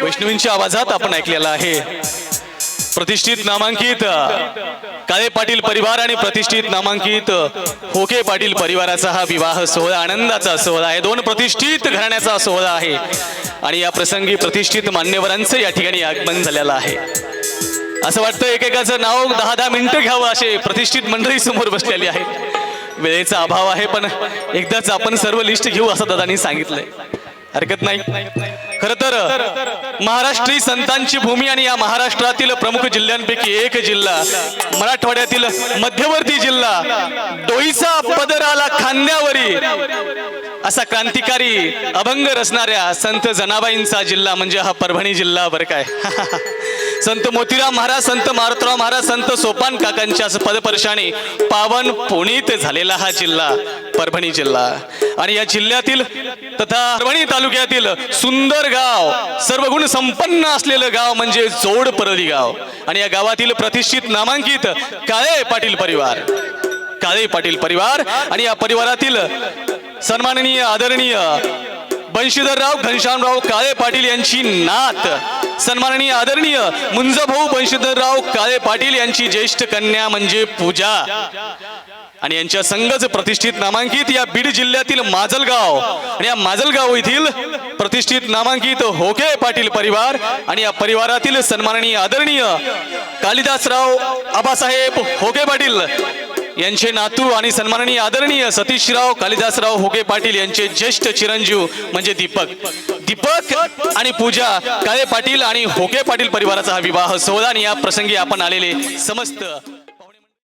वैष्णवींच्या आवाजात आपण ऐकलेला आहे प्रतिष्ठित नामांकित काळे पाटील परिवार आणि प्रतिष्ठित नामांकित होके पाटील परिवाराचा हा विवाह सोहळा आनंदाचा सोहळा आहे। दोन प्रतिष्ठित घराण्याचा सोहळा आहे आणि या प्रसंगी प्रतिष्ठित मान्यवरांचे या ठिकाणी आगमन झालेलं आहे। असं वाटतं एकेकाचं नाव 10-10 मिनिटं घ्यावं असे प्रतिष्ठित मंडळी समोर बसलेली आहेत। वेळेचा अभाव आहे पण एकदाच आपण सर्व लिस्ट घेऊ असं दादांनी सांगितलंय, हरकत नाही। खरं तर महाराष्ट्री संतांची भूमी आणि या महाराष्ट्रातील प्रमुख जिल्ह्यांपैकी एक जिल्हा मराठवाड्यातील मध्यवर्ती जिल्हा डोईचा पदराला खांद्यावरी असा क्रांतिकारी अभंग रचणाऱ्या संत जनाबाईंचा जिल्हा म्हणजे हा परभणी जिल्हा बरं काय। संत मोतीराम महाराज, संत मारुतराव महाराज, संत सोपान काकांच्या पदपर्शाने पावन पुनीत झालेला हा जिल्हा परभणी जिल्हा। आणि या जिल्ह्यातील तथा परभणी तालुक्यातील सुंदर गाव, सर्वगुण संपन्न असलेलं गाव म्हणजे जोड परळी गाव। आणि या गावातील प्रतिष्ठित नामांकित काळे पाटील परिवार, काळे पाटील परिवार आणि या परिवारातील सन्माननीय आदरणीय बंशीधरराव घनश्यामराव काळे पाटील यांची नात सन्माननीय आदरणीय मुंजाभाऊ बंशीधरराव काळे पाटील यांची ज्येष्ठ कन्या म्हणजे पूजा आणि यांच्या संघच प्रतिष्ठित नामांकित या बीड जिल्ह्यातील माजलगाव आणि या माजलगाव येथील प्रतिष्ठित नामांकित होके पाटील परिवार आणि या परिवारातील सन्माननीय आदरणीय कालिदासराव आबासाहेब होके पाटील यांचे नातू आणि सन्माननीय आदरणीय सतीशराव कालिदासराव होके पाटील यांचे ज्येष्ठ चिरंजीव म्हणजे दीपक आणि पूजा काळे पाटील आणि होके पाटील परिवाराचा हा विवाह सोहळा आणि या प्रसंगी आपण आलेले समस्त